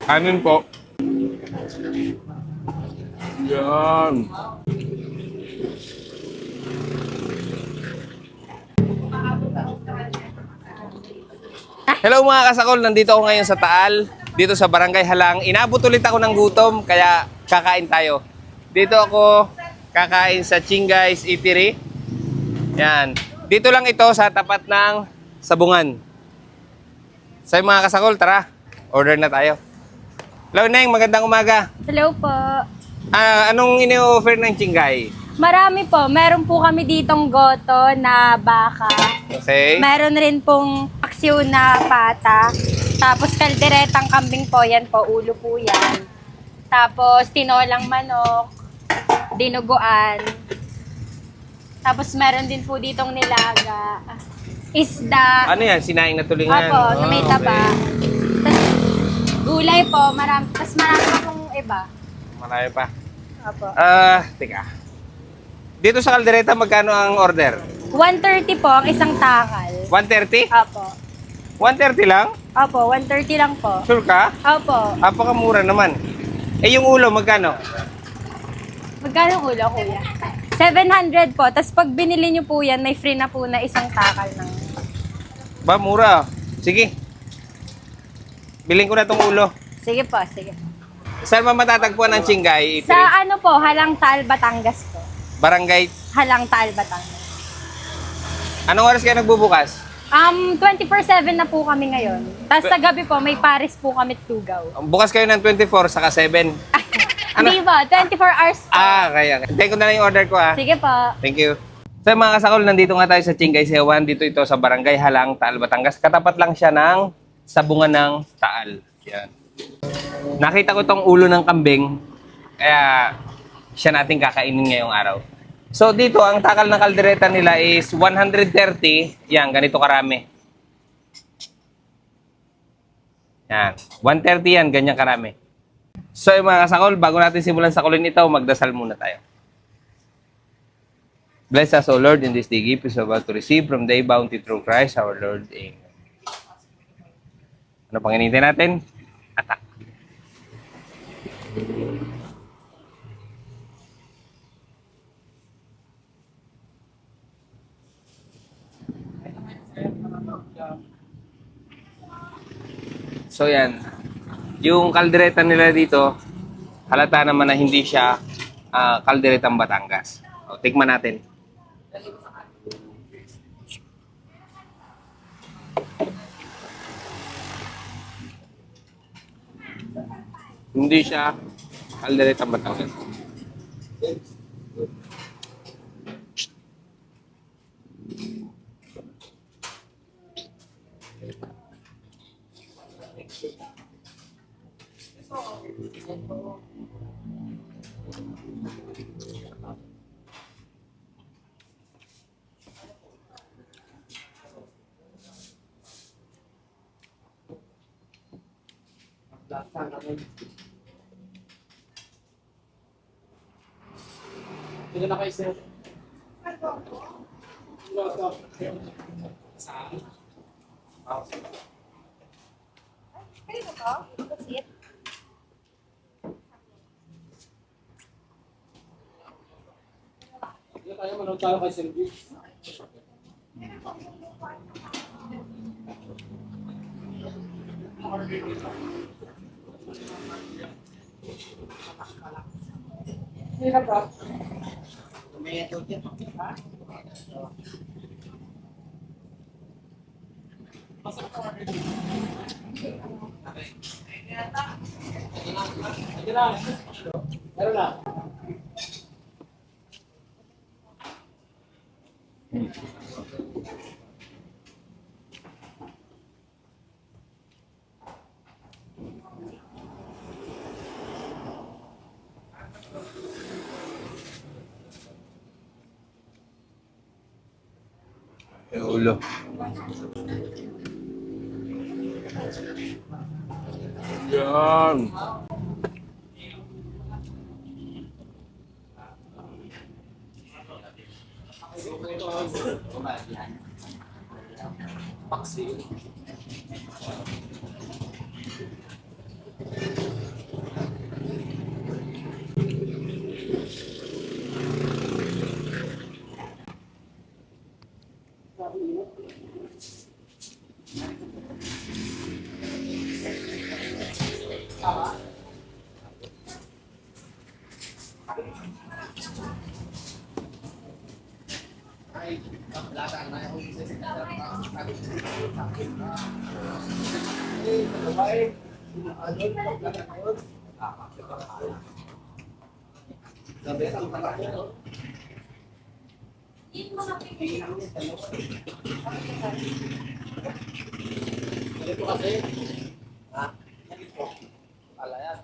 Kanin po. Yan. Hello mga kasakol, nandito ako ngayon sa Taal, dito sa Barangay Halang. Inabot ulit ako ng gutom, kaya kakain tayo. Dito ako kakain sa Chingay's Eatery. Yan. Dito lang ito sa tapat ng Sabungan. Sa mga kasakol, tara. Order na tayo. Hello Neng, magandang umaga. Hello po. Anong ini-offer ng Chingay? Marami po. Meron po kami ditong goto na baka. Okay. Meron rin pong paksiw na pata. Tapos kalderetang kambing po. Yan po, ulo po yan. Tapos tinolang manok, dinuguan. Tapos meron din po ditong nilaga. Isda. Ano yan? Sinaing na tulingan? Opo, na may taba. Okay. Tapos gulay po, marami. Tapos marami pa pong iba. Marami pa. Opo. Teka. Dito sa kaldereta, magkano ang order? 130 po ang isang takal. 130? Opo. 130 lang? Opo, 130 lang po. Sure ka? Opo. Napakamura naman. Eh, yung ulo, magkano? Magkano ulo, kuya? 700 po. Tapos pag binili nyo po yan, may free na po na isang takal ng... Ba, mura. Sige. Bilhin ko na tong ulo. Sige po, sige. Saan ba matatagpuan ng Chingay? Sa ano po, Halang Taal, Batangas po. Barangay. Halang Taal, Batangas. Anong oras kayo nagbubukas? 24/7 na po kami ngayon. Tapos sa gabi po, may Paris po kami tugaw. Bukas kayo ng 24 saka 7. Ano? Hindi ba? 24 hours po. Kaya. Hintay ko na lang yung order ko, Sige po. Thank you. So mga kasakol, nandito nga tayo sa Chingay Sewan. Dito ito sa Barangay Halang, Taal, Batangas. Katapat lang siya ng Sabungan ng Taal. Yan. Nakita ko tong ulo ng kambing. Kaya siya natin kakainin ngayong araw. So dito, ang takal ng kaldereta nila is 130. Yan, ganito karami. Yan. 130 yan, ganyan karami. So yung mga kasakol, bago natin simulan sakulin ito, magdasal muna tayo. Bless us, O Lord, in this day gift is about to receive from thy bounty through Christ our Lord. Amen. Ano pang hinihintay natin? Atak. So yan. Yung kaldereta nila dito, halata naman na hindi siya kalderetang Batangas. O, tikman natin. Hindi siya kalderetang Batangas. Hindi na kayo Hindi tayo manood tayo kay Sergio. Hindi na ba? Meron na. Yung ulo. Yan.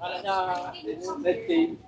Kala niya, red tape.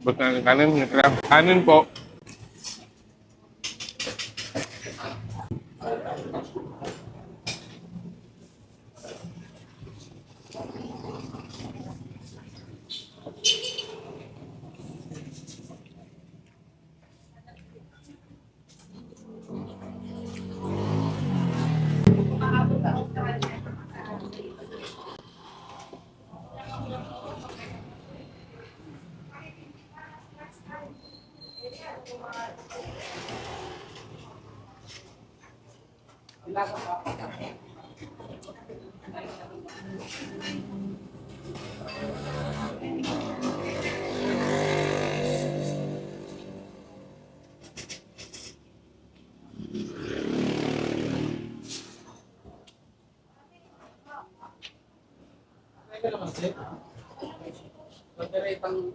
Ba't na kanin? Kanin po.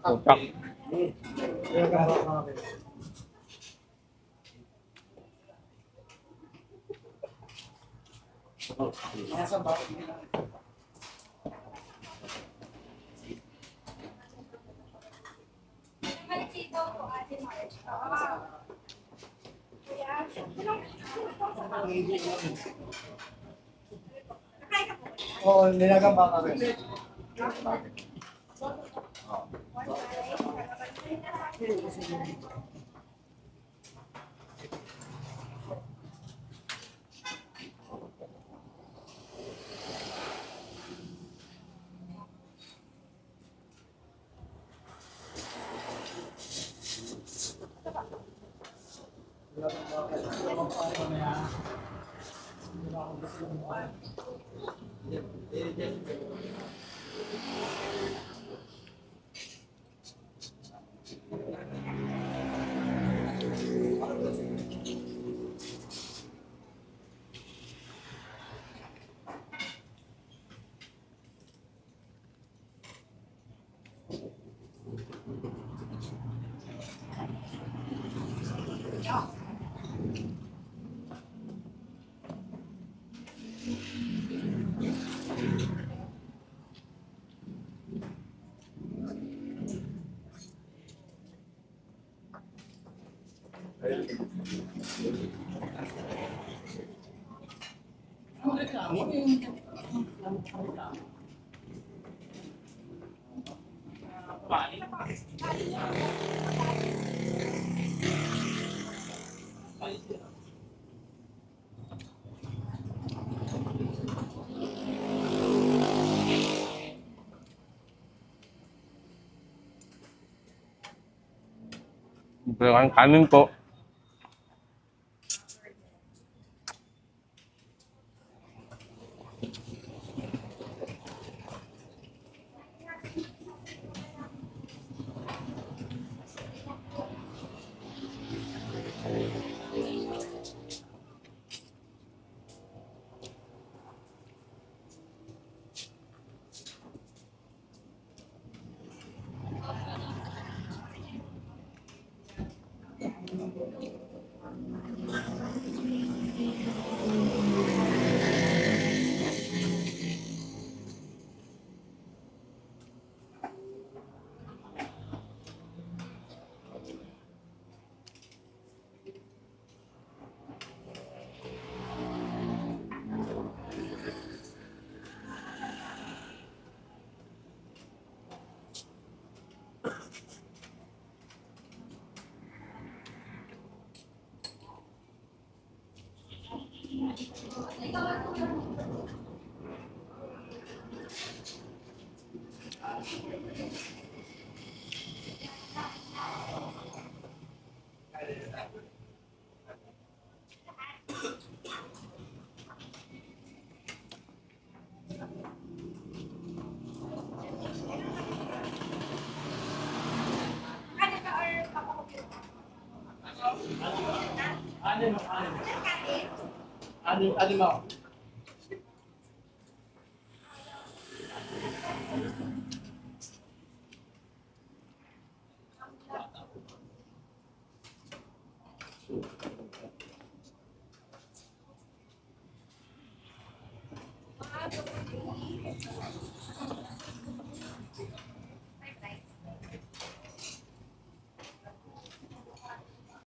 Utak. Oo, nilagang baka rin. Kanin po. Ano mo?